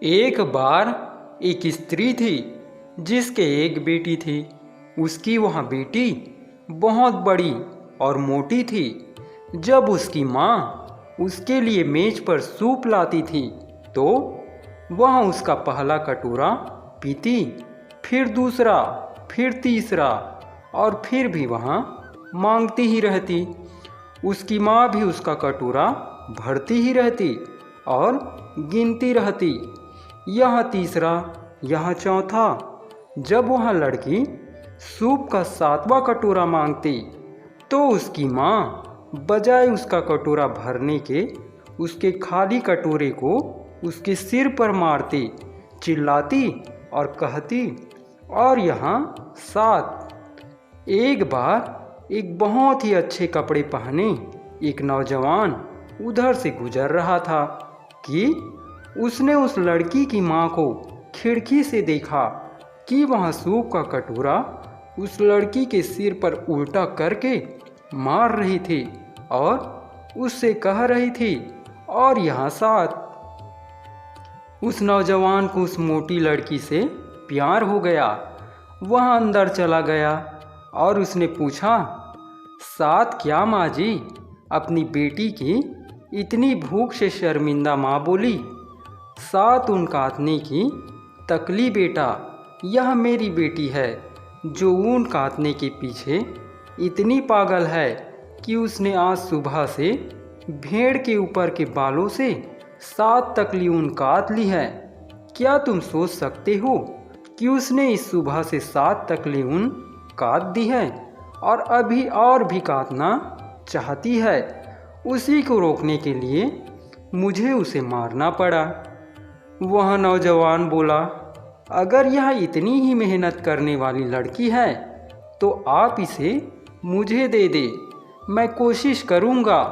एक बार एक स्त्री थी जिसके एक बेटी थी। उसकी वह बेटी बहुत बड़ी और मोटी थी। जब उसकी माँ उसके लिए मेज पर सूप लाती थी तो वह उसका पहला कटोरा पीती, फिर दूसरा, फिर तीसरा और फिर भी वह मांगती ही रहती। उसकी माँ भी उसका कटोरा भरती ही रहती और गिनती रहती, यह तीसरा, यह चौथा। जब वह लड़की सूप का सातवां कटोरा मांगती तो उसकी माँ बजाय उसका कटोरा भरने के उसके खाली कटोरे को उसके सिर पर मारती, चिल्लाती और कहती, और यहाँ सात। एक बार एक बहुत ही अच्छे कपड़े पहने एक नौजवान उधर से गुजर रहा था कि उसने उस लड़की की माँ को खिड़की से देखा कि वह सूप का कटोरा उस लड़की के सिर पर उल्टा करके मार रही थी और उससे कह रही थी, और यहाँ सात। उस नौजवान को उस मोटी लड़की से प्यार हो गया। वह अंदर चला गया और उसने पूछा, सात क्या माँ जी? अपनी बेटी की इतनी भूख से शर्मिंदा माँ बोली। सात ऊन काटने की तकली बेटा, यह मेरी बेटी है जो ऊन काटने के पीछे इतनी पागल है कि उसने आज सुबह से भेड़ के ऊपर के बालों से सात तकली ऊन काट ली है। क्या तुम सोच सकते हो कि उसने इस सुबह से सात तकली ऊन काट दी है और अभी और भी काटना चाहती है। उसी को रोकने के लिए मुझे उसे मारना पड़ा। वह नौजवान बोला, अगर यह इतनी ही मेहनत करने वाली लड़की है तो आप इसे मुझे दे दे। मैं कोशिश करूँगा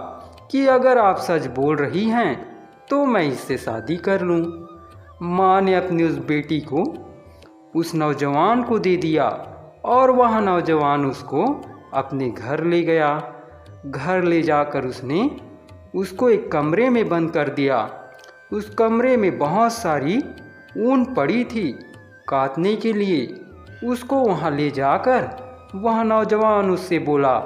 कि अगर आप सच बोल रही हैं तो मैं इससे शादी कर लूँ। माँ ने अपनी उस बेटी को उस नौजवान को दे दिया और वह नौजवान उसको अपने घर ले गया। घर ले जाकर उसने उसको एक कमरे में बंद कर दिया। उस कमरे में बहुत सारी ऊन पड़ी थी काटने के लिए। उसको वहाँ ले जाकर वह नौजवान उससे बोला,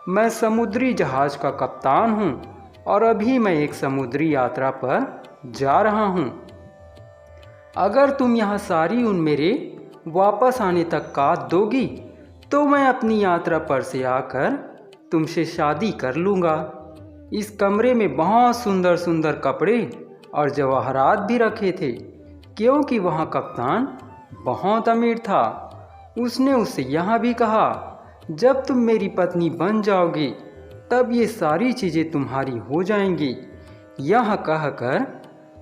मैं समुद्री जहाज़ का कप्तान हूँ और अभी मैं एक समुद्री यात्रा पर जा रहा हूँ। अगर तुम यह सारी ऊन मेरे वापस आने तक काट दोगी तो मैं अपनी यात्रा पर से आकर तुमसे शादी कर लूँगा। इस कमरे में बहुत सुंदर सुंदर कपड़े और जवाहरात भी रखे थे क्योंकि वह कप्तान बहुत अमीर था। उसने उससे यह भी कहा, जब तुम मेरी पत्नी बन जाओगी तब ये सारी चीज़ें तुम्हारी हो जाएंगी। यह कहकर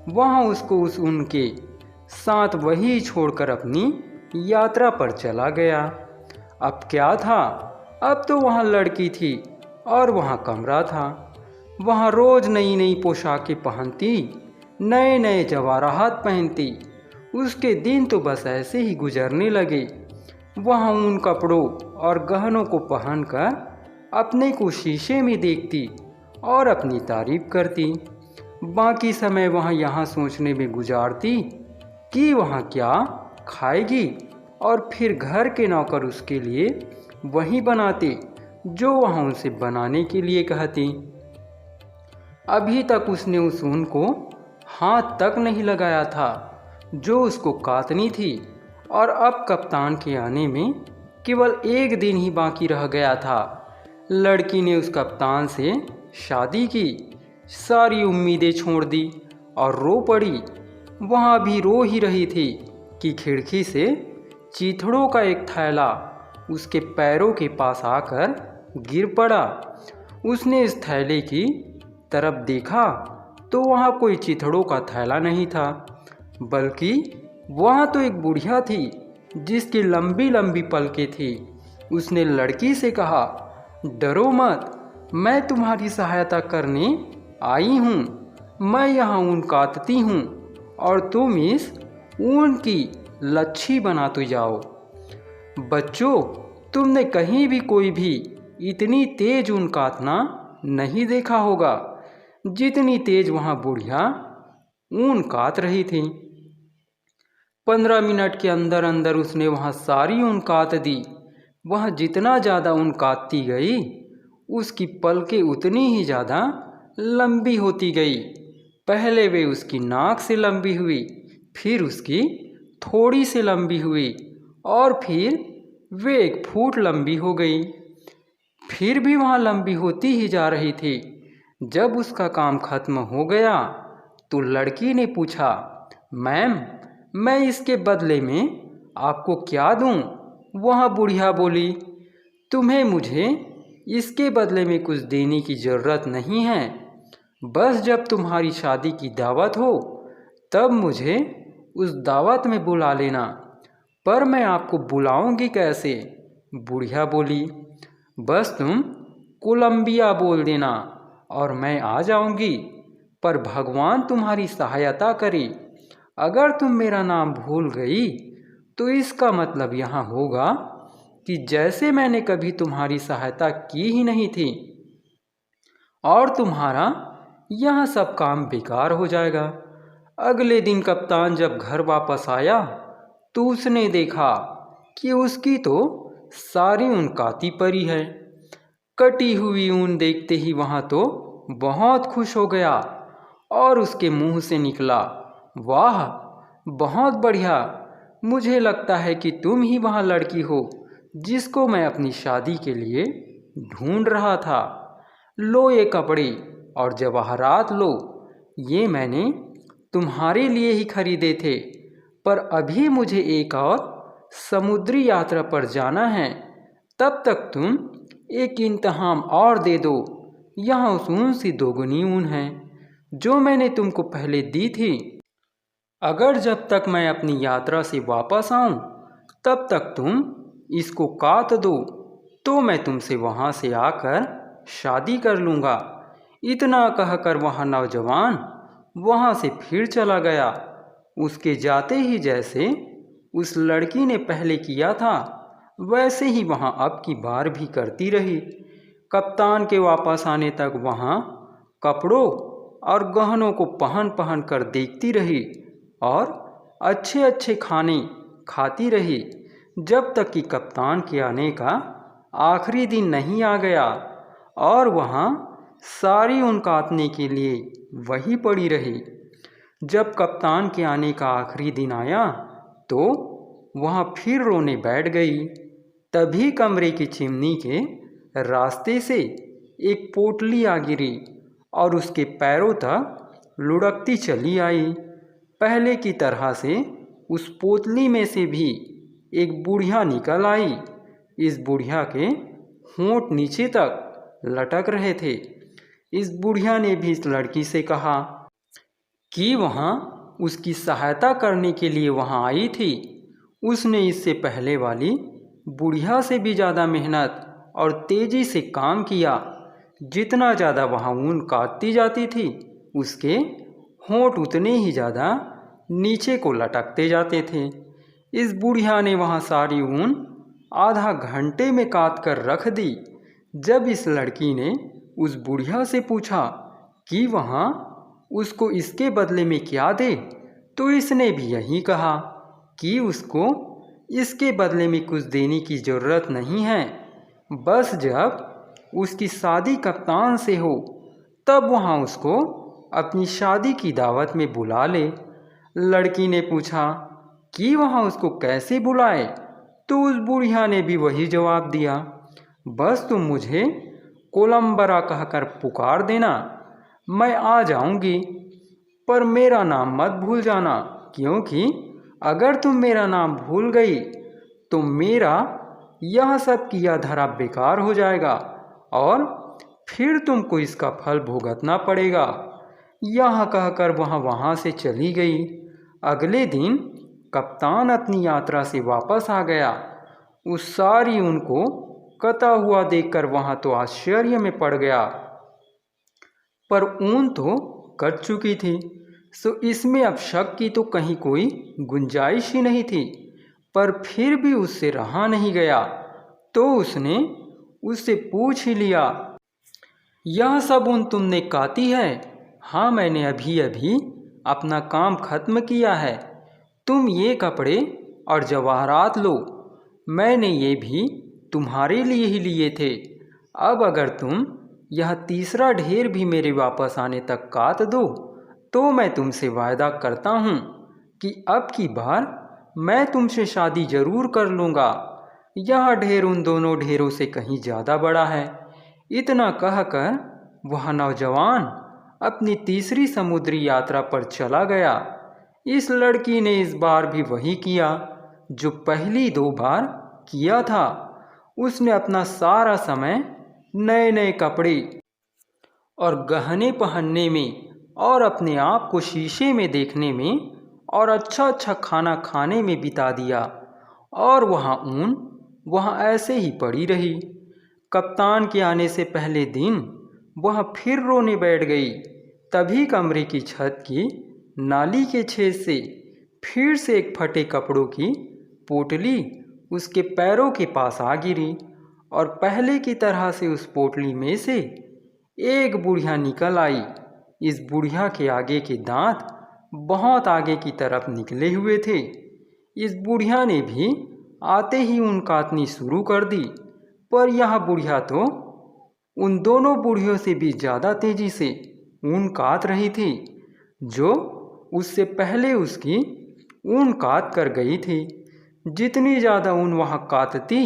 वह उसको उस उनके साथ वही छोड़कर अपनी यात्रा पर चला गया। अब क्या था, अब तो वहाँ लड़की थी और वहाँ कमरा था। वहाँ रोज़ नई नई पोशाकें पहनती, नए नए जवाहरात पहनती। उसके दिन तो बस ऐसे ही गुजरने लगे। वह उन कपड़ों और गहनों को पहनकर अपने को शीशे में देखती और अपनी तारीफ करती। बाकी समय वह यहाँ सोचने में गुजारती कि वह क्या खाएगी और फिर घर के नौकर उसके लिए वही बनाते जो वह उनसे बनाने के लिए कहती। अभी तक उसने उस ऊन को हाथ तक नहीं लगाया था जो उसको काटनी थी और अब कप्तान के आने में केवल एक दिन ही बाकी रह गया था। लड़की ने उस कप्तान से शादी की, सारी उम्मीदें छोड़ दी और रो पड़ी। वहाँ भी रो ही रही थी कि खिड़की से चीथड़ों का एक थैला उसके पैरों के पास आकर गिर पड़ा। उसने इस थैले की तरफ देखा तो वहाँ कोई चिथड़ों का थैला नहीं था, बल्कि वहाँ तो एक बुढ़िया थी जिसकी लंबी लंबी पलकें थी। उसने लड़की से कहा, डरो मत, मैं तुम्हारी सहायता करने आई हूँ। मैं यहाँ ऊन काटती हूँ और तुम इस ऊन की लच्छी बनाते जाओ। बच्चों, तुमने कहीं भी कोई भी इतनी तेज ऊन काटना नहीं देखा होगा जितनी तेज वहाँ बुढ़िया ऊन काट रही थी। 15 मिनट के अंदर अंदर उसने वहाँ सारी ऊन कात दी। वह जितना ज़्यादा ऊन काटती गई, उसकी पलकें उतनी ही ज़्यादा लंबी होती गई। पहले वे उसकी नाक से लंबी हुई, फिर उसकी थोड़ी से लंबी हुई और फिर वे 1 फुट लंबी हो गई। फिर भी वहाँ लंबी होती ही जा रही थी। जब उसका काम खत्म हो गया तो लड़की ने पूछा, मैम, मैं इसके बदले में आपको क्या दूं? वह बुढ़िया बोली, तुम्हें मुझे इसके बदले में कुछ देने की ज़रूरत नहीं है। बस जब तुम्हारी शादी की दावत हो तब मुझे उस दावत में बुला लेना। पर मैं आपको बुलाऊंगी कैसे? बुढ़िया बोली, बस तुम कोलंबिया बोल देना और मैं आ जाऊंगी। पर भगवान तुम्हारी सहायता करे। अगर तुम मेरा नाम भूल गई तो इसका मतलब यहाँ होगा कि जैसे मैंने कभी तुम्हारी सहायता की ही नहीं थी और तुम्हारा यह सब काम बेकार हो जाएगा। अगले दिन कप्तान जब घर वापस आया तो उसने देखा कि उसकी तो सारी ऊन काती पड़ी है। कटी हुई ऊन देखते ही वहाँ तो बहुत खुश हो गया और उसके मुंह से निकला, वाह, बहुत बढ़िया। मुझे लगता है कि तुम ही वह लड़की हो जिसको मैं अपनी शादी के लिए ढूंढ रहा था। लो ये कपड़े और जवाहरात लो, ये मैंने तुम्हारे लिए ही खरीदे थे। पर अभी मुझे एक और समुद्री यात्रा पर जाना है। तब तक तुम एक इंतहाम और दे दो। यहाँ उस ऊन सी 2 गुनी ऊन है जो मैंने तुमको पहले दी थी। अगर जब तक मैं अपनी यात्रा से वापस आऊँ तब तक तुम इसको काट दो तो मैं तुमसे वहाँ से आकर शादी कर लूँगा। इतना कहकर वह नौजवान वहाँ से फिर चला गया। उसके जाते ही जैसे उस लड़की ने पहले किया था वैसे ही वहाँ अब की बार भी करती रही। कप्तान के वापस आने तक वहाँ कपड़ों और गहनों को पहन पहन कर देखती रही और अच्छे अच्छे खाने खाती रही, जब तक कि कप्तान के आने का आखिरी दिन नहीं आ गया और वहाँ सारी ऊन काटने के लिए वही पड़ी रही। जब कप्तान के आने का आखिरी दिन आया तो वहाँ फिर रोने बैठ गई। तभी कमरे की चिमनी के रास्ते से एक पोटली आ गिरी और उसके पैरों तक लुढ़कती चली आई। पहले की तरह से उस पोतली में से भी एक बुढ़िया निकल आई। इस बुढ़िया के होंठ नीचे तक लटक रहे थे। इस बुढ़िया ने भी इस लड़की से कहा कि वहाँ उसकी सहायता करने के लिए वहाँ आई थी। उसने इससे पहले वाली बुढ़िया से भी ज़्यादा मेहनत और तेज़ी से काम किया। जितना ज़्यादा वहाँ ऊन काटती जाती थी उसके होंठ उतने ही ज़्यादा नीचे को लटकते जाते थे। इस बुढ़िया ने वहाँ सारी ऊन आधा घंटे में काट कर रख दी। जब इस लड़की ने उस बुढ़िया से पूछा कि वहाँ उसको इसके बदले में क्या दे, तो इसने भी यही कहा कि उसको इसके बदले में कुछ देने की ज़रूरत नहीं है। बस जब उसकी शादी कप्तान से हो तब वहाँ उसको अपनी शादी की दावत में बुला ले। लड़की ने पूछा कि वहाँ उसको कैसे बुलाए, तो उस बुढ़िया ने भी वही जवाब दिया, बस तुम मुझे कोलंबरा कहकर पुकार देना, मैं आ जाऊंगी। पर मेरा नाम मत भूल जाना, क्योंकि अगर तुम मेरा नाम भूल गई तो मेरा यह सब किया धरा बेकार हो जाएगा और फिर तुमको इसका फल भुगतना पड़ेगा। यह कहकर वह वहाँ से चली गई। अगले दिन कप्तान अपनी यात्रा से वापस आ गया। उस सारी ऊन को कटा हुआ देखकर वहाँ तो आश्चर्य में पड़ गया, पर ऊन तो कट चुकी थी, सो इसमें अब शक की तो कहीं कोई गुंजाइश ही नहीं थी। पर फिर भी उससे रहा नहीं गया, तो उसने उससे पूछ ही लिया, यह सब ऊन तुमने काटी है? हाँ, मैंने अभी अभी अपना काम खत्म किया है। तुम ये कपड़े और जवाहरात लो, मैंने ये भी तुम्हारे लिए ही लिए थे। अब अगर तुम यह तीसरा ढेर भी मेरे वापस आने तक काट दो तो मैं तुमसे वायदा करता हूँ कि अब की बार मैं तुमसे शादी जरूर कर लूँगा। यह ढेर उन दोनों ढेरों से कहीं ज़्यादा बड़ा है। इतना कहकर वह नौजवान अपनी तीसरी समुद्री यात्रा पर चला गया। इस लड़की ने इस बार भी वही किया जो पहली 2 बार किया था। उसने अपना सारा समय नए नए कपड़े और गहने पहनने में और अपने आप को शीशे में देखने में और अच्छा अच्छा खाना खाने में बिता दिया। और वहाँ ऐसे ही पड़ी रही। कप्तान के आने से पहले दिन वह फिर रोने बैठ गई। तभी कमरे की छत की नाली के छेद से फिर से एक फटे कपड़ों की पोटली उसके पैरों के पास आ गिरी और पहले की तरह से उस पोटली में से एक बुढ़िया निकल आई। इस बुढ़िया के आगे के दांत बहुत आगे की तरफ निकले हुए थे। इस बुढ़िया ने भी आते ही ऊन काटनी शुरू कर दी, पर यह बुढ़िया तो उन दोनों बुढ़ियों से भी ज़्यादा तेजी से ऊन काट रही थी जो उससे पहले उसकी ऊन काट कर गई थी। जितनी ज़्यादा ऊन वह काटती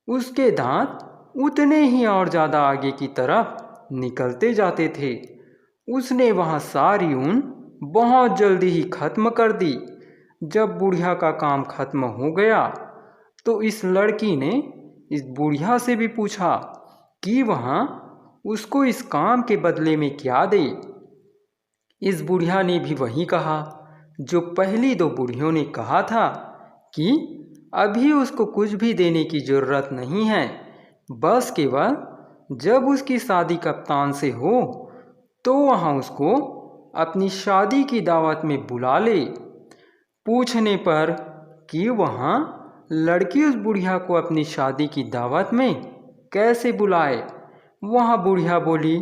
उसके दांत उतने ही और ज़्यादा आगे की तरफ निकलते जाते थे। उसने वह सारी ऊन बहुत जल्दी ही खत्म कर दी। जब बुढ़िया का काम खत्म हो गया तो इस लड़की ने इस बुढ़िया से भी पूछा कि वह उसको इस काम के बदले में क्या दे। इस बुढ़िया ने भी वही कहा जो पहली 2 बुढ़ियों ने कहा था कि अभी उसको कुछ भी देने की ज़रूरत नहीं है, बस केवल जब उसकी शादी कप्तान से हो तो वहाँ उसको अपनी शादी की दावत में बुला ले। पूछने पर कि वहाँ लड़की उस बुढ़िया को अपनी शादी की दावत में कैसे बुलाए, वह बुढ़िया बोली,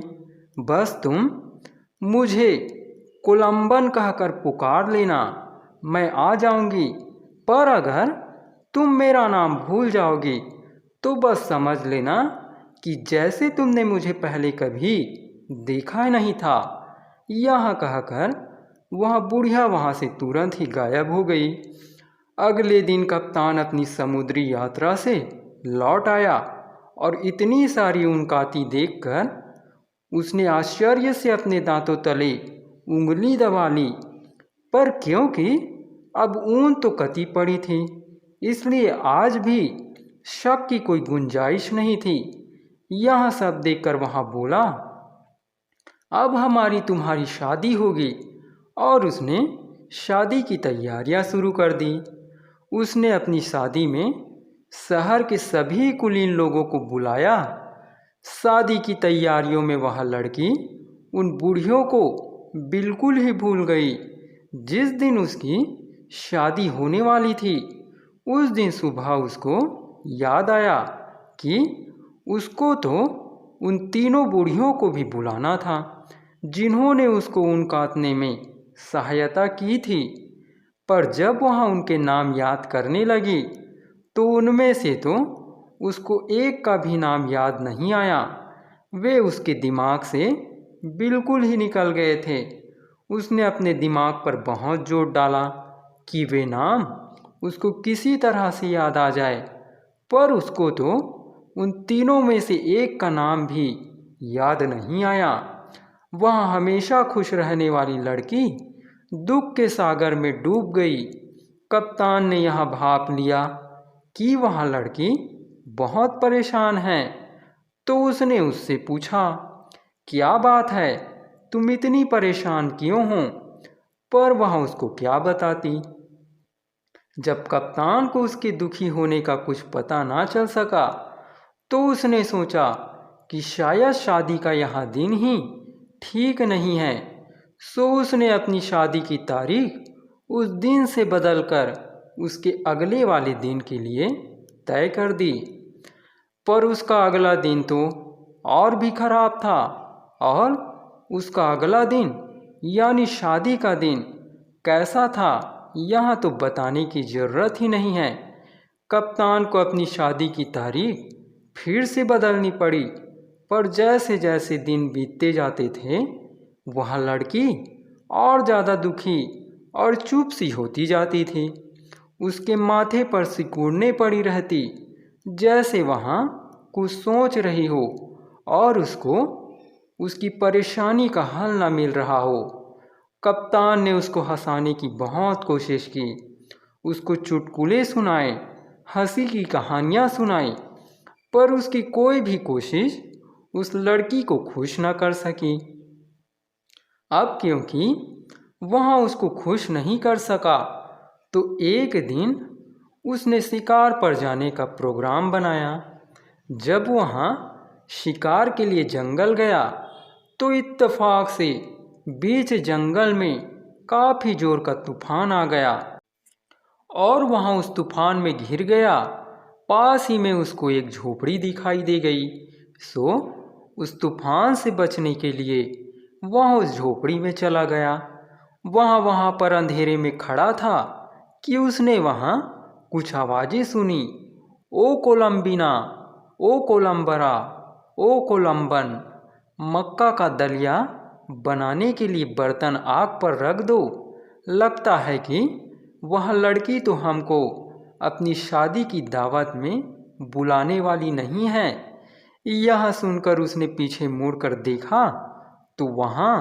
बस तुम मुझे कोलंबन कहकर पुकार लेना, मैं आ जाऊंगी। पर अगर तुम मेरा नाम भूल जाओगी तो बस समझ लेना कि जैसे तुमने मुझे पहले कभी देखा नहीं था। यह कहकर वह बुढ़िया वहाँ से तुरंत ही गायब हो गई। अगले दिन कप्तान अपनी समुद्री यात्रा से लौट आया और इतनी सारी ऊन काटी देखकर उसने आश्चर्य से अपने दांतों तले उंगली दबा ली, पर क्योंकि अब ऊन तो कटी पड़ी थी इसलिए आज भी शक की कोई गुंजाइश नहीं थी। यह सब देखकर वहाँ बोला, अब हमारी तुम्हारी शादी होगी। और उसने शादी की तैयारियां शुरू कर दी। उसने अपनी शादी में शहर के सभी कुलीन लोगों को बुलाया। शादी की तैयारियों में वह लड़की उन बूढ़ियों को बिल्कुल ही भूल गई। जिस दिन उसकी शादी होने वाली थी उस दिन सुबह उसको याद आया कि उसको तो उन तीनों बूढ़ियों को भी बुलाना था जिन्होंने उसको ऊन काटने में सहायता की थी। पर जब वह उनके नाम याद करने लगी तो उनमें से तो उसको एक का भी नाम याद नहीं आया। वे उसके दिमाग से बिल्कुल ही निकल गए थे। उसने अपने दिमाग पर बहुत जोर डाला कि वे नाम उसको किसी तरह से याद आ जाए, पर उसको तो उन तीनों में से एक का नाम भी याद नहीं आया। वह हमेशा खुश रहने वाली लड़की दुख के सागर में डूब गई। कप्तान ने यह भाप लिया कि वह लड़की बहुत परेशान है, तो उसने उससे पूछा, क्या बात है, तुम इतनी परेशान क्यों हो? पर वह उसको क्या बताती। जब कप्तान को उसके दुखी होने का कुछ पता ना चल सका तो उसने सोचा कि शायद शादी का यह दिन ही ठीक नहीं है। सो उसने अपनी शादी की तारीख उस दिन से बदलकर उसके अगले वाले दिन के लिए तय कर दी। पर उसका अगला दिन तो और भी खराब था और उसका अगला दिन यानी शादी का दिन कैसा था यहाँ तो बताने की ज़रूरत ही नहीं है। कप्तान को अपनी शादी की तारीख फिर से बदलनी पड़ी, पर जैसे जैसे दिन बीतते जाते थे वह लड़की और ज़्यादा दुखी और चुप सी होती जाती थी। उसके माथे पर सिकुड़ने पड़ी रहती, जैसे वहाँ कुछ सोच रही हो और उसको उसकी परेशानी का हल न मिल रहा हो। कप्तान ने उसको हंसाने की बहुत कोशिश की, उसको चुटकुले सुनाए, हंसी की कहानियाँ सुनाई, पर उसकी कोई भी कोशिश उस लड़की को खुश न कर सकी। अब क्योंकि वह उसको खुश नहीं कर सका, तो एक दिन उसने शिकार पर जाने का प्रोग्राम बनाया। जब वहाँ शिकार के लिए जंगल गया तो इत्तेफाक से बीच जंगल में काफ़ी जोर का तूफान आ गया और वहाँ उस तूफान में घिर गया। पास ही में उसको एक झोपड़ी दिखाई दे गई। सो उस तूफान से बचने के लिए वह उस झोपड़ी में चला गया। वहाँ पर अंधेरे में खड़ा था कि उसने वहाँ कुछ आवाज़ें सुनी। ओ कोलंबिना, ओ कोलंबरा, ओ कोलंबन, मक्का का दलिया बनाने के लिए बर्तन आग पर रख दो। लगता है कि वह लड़की तो हमको अपनी शादी की दावत में बुलाने वाली नहीं है। यह सुनकर उसने पीछे मुड़कर देखा तो वहाँ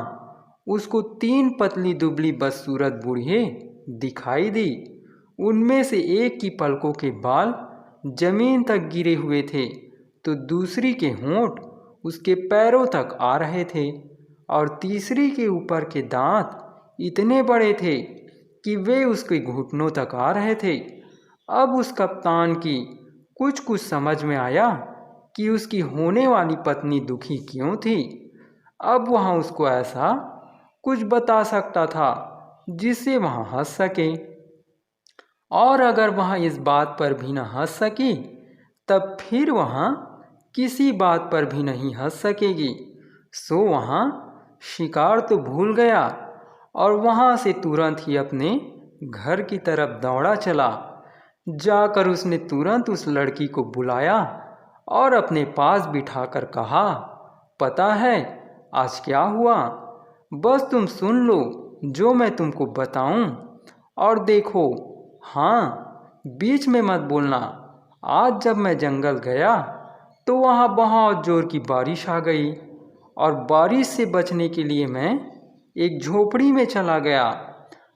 उसको 3 पतली दुबली बदसूरत बूढ़ियाँ दिखाई दी। उनमें से एक की पलकों के बाल जमीन तक गिरे हुए थे, तो दूसरी के होंठ उसके पैरों तक आ रहे थे और तीसरी के ऊपर के दांत इतने बड़े थे कि वे उसके घुटनों तक आ रहे थे। अब उस कप्तान की कुछ समझ में आया कि उसकी होने वाली पत्नी दुखी क्यों थी। अब वह उसको ऐसा कुछ बता सकता था जिससे वह हंस सके, और अगर वह इस बात पर भी न हंस सकी तब फिर वह किसी बात पर भी नहीं हंस सकेगी। सो वहाँ शिकार तो भूल गया और वहाँ से तुरंत ही अपने घर की तरफ दौड़ा चला। जाकर उसने तुरंत उस लड़की को बुलाया और अपने पास बिठाकर कहा, पता है आज क्या हुआ? बस तुम सुन लो जो मैं तुमको बताऊं, और देखो, हाँ, बीच में मत बोलना। आज जब मैं जंगल गया तो वहाँ बहुत ज़ोर की बारिश आ गई और बारिश से बचने के लिए मैं एक झोपड़ी में चला गया।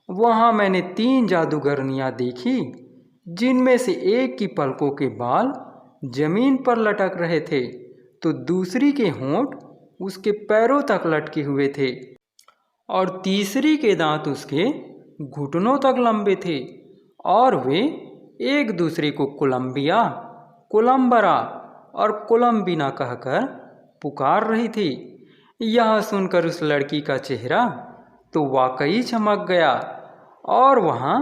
वहाँ मैंने 3 जादूगरनियाँ देखी, जिनमें से एक की पलकों के बाल जमीन पर लटक रहे थे, तो दूसरी के होंठ उसके पैरों तक लटके हुए थे और तीसरी के दांत उसके घुटनों तक लंबे थे, और वे एक दूसरे को कोलंबिया, कोलंबरा और कोलंबिना कहकर पुकार रही थी। यह सुनकर उस लड़की का चेहरा तो वाकई चमक गया और वहाँ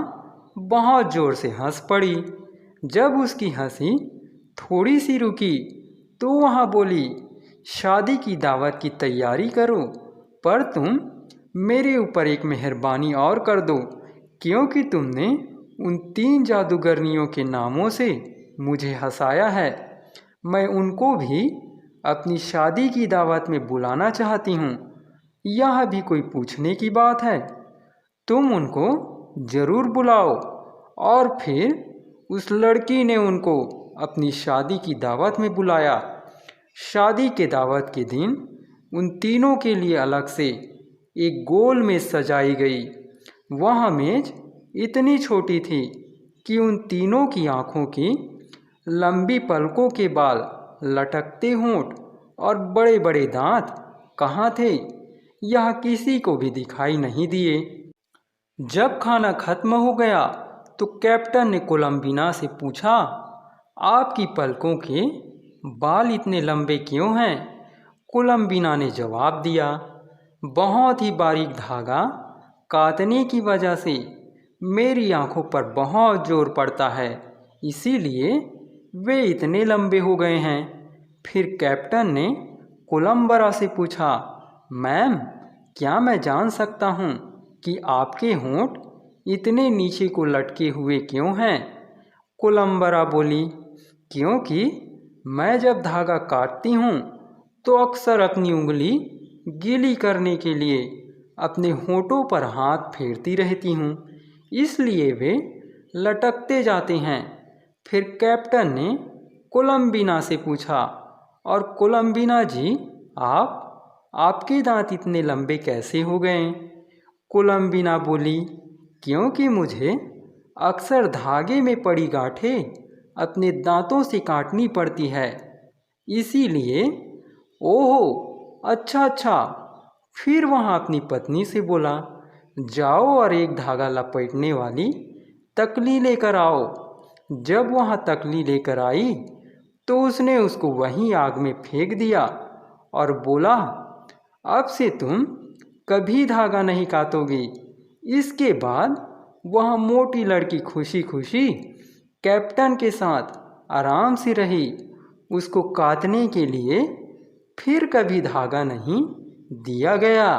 बहुत ज़ोर से हंस पड़ी। जब उसकी हंसी थोड़ी सी रुकी तो वहाँ बोली, शादी की दावत की तैयारी करो, पर तुम मेरे ऊपर एक मेहरबानी और कर दो, क्योंकि तुमने उन 3 जादूगरनियों के नामों से मुझे हंसाया है। मैं उनको भी अपनी शादी की दावत में बुलाना चाहती हूँ। यह भी कोई पूछने की बात है? तुम उनको ज़रूर बुलाओ। और फिर उस लड़की ने उनको अपनी शादी की दावत में बुलाया। शादी के दावत के दिन उन तीनों के लिए अलग से एक गोल मेज़ सजाई गई। वह मेज़ इतनी छोटी थी कि उन तीनों की आँखों की लंबी पलकों के बाल, लटकते होंठ और बड़े बड़े दांत कहाँ थे, यह किसी को भी दिखाई नहीं दिए। जब खाना खत्म हो गया तो कैप्टन ने कोलंबिना से पूछा, आपकी पलकों के बाल इतने लंबे क्यों हैं? कोलंबिना ने जवाब दिया, बहुत ही बारीक धागा काटने की वजह से मेरी आंखों पर बहुत जोर पड़ता है, इसीलिए वे इतने लंबे हो गए हैं। फिर कैप्टन ने कोलंबरा से पूछा, मैम, क्या मैं जान सकता हूँ कि आपके होंठ इतने नीचे को लटके हुए क्यों हैं? कोलंबरा बोली, क्योंकि मैं जब धागा काटती हूँ तो अक्सर अपनी उंगली गीली करने के लिए अपने होठों पर हाथ फेरती रहती हूँ, इसलिए वे लटकते जाते हैं। फिर कैप्टन ने कोलंबिना से पूछा, और कोलंबिना जी, आपके दांत इतने लंबे कैसे हो गए? कोलंबिना बोली, क्योंकि मुझे अक्सर धागे में पड़ी गांठें अपने दांतों से काटनी पड़ती है, इसीलिए। ओहो, अच्छा। फिर वहाँ अपनी पत्नी से बोला, जाओ और एक धागा लपेटने वाली तकली लेकर आओ। जब वहाँ तकली लेकर आई तो उसने उसको वहीं आग में फेंक दिया और बोला, अब से तुम कभी धागा नहीं काटोगी। इसके बाद वह मोटी लड़की खुशी खुशी कैप्टन के साथ आराम से रही। उसको काटने के लिए फिर कभी धागा नहीं दिया गया।